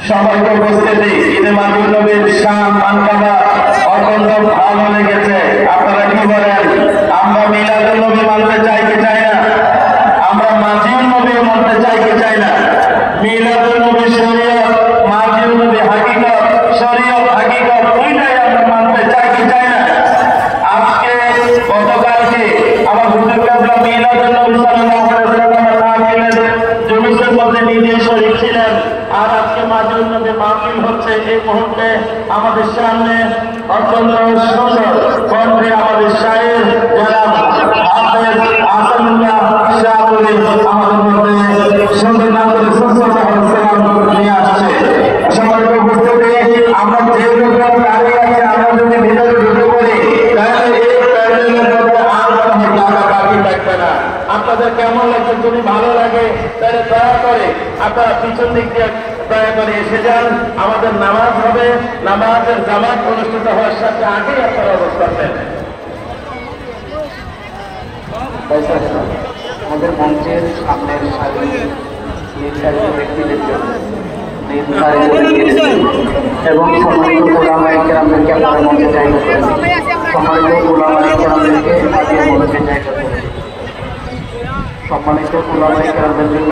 সবাইকে উপস্থিতি ঈদে মাহমুদ নবীর শান মানকাবা অত্যন্ত ভালো লেগেছে। আপনারা কি বলেন? আমরা মিলাদুল নবী মানতে চাই কি চাই না? আমরা মাজিউল নবী মানতে চাই কি চাই না? মিলাদুল নবী শরীয়ত, মাজিউল নবী হাকিকত, শরীয়ত হাকিকত দুইটাই আমরা মানতে চাই কি চাই না? আজকে গতকালকে আমার হুজুর কাবলা মিলাদুল নবী সাল্লাল্লাহু আলাইহি ওয়াসাল্লামের মাহফিলের জুলুসের মধ্যে নিজে শরীক ছিলেন। আর আজকে মাহফিল নবী মাহফিল হচ্ছে। এই মুহূর্তে আমাদের সামনে অত্যন্ত সুন্দর কণ্ঠে আমাদের শায়ের জনাব হাফেজ আসাদুল্লাহ শাহপুরী আমাদের মধ্যে সুন্দর নাম করে সালাম নিয়ে আসছে। সম্মানিত উপস্থিতি, আমরা যে দাঁড়িয়ে আছি, আমরা যদি ভিতরে ঢুকে পড়ি তাহলে এই প্যান্ডেলের মধ্যে আর কোনো জায়গা বাকি থাকবে না। আপনাদের কেমন লাগছে? যদি ভালো লাগে তাহলে দয়া করে আপনারা পিছন দিক দিয়ে দয়া করে এসে যান। আমাদের নামাজ হবে, নামাজের জামাত অনুষ্ঠিত হওয়ার সাথে আগেই আপনারা অবস্থান নেন। আমাদের মঞ্চের সামনের নির্ধারিত ব্যক্তিদের জন্য এবং সম্মানিত ওলামায়ে কেরামদেরকে আপনারা মঞ্চে জায়গা করেন। সম্মানিত ওলামায়ে কেরামদেরকে আগে মঞ্চে জায়গা করেন। সম্মানিত ওলামায়ে কেরামদের জন্য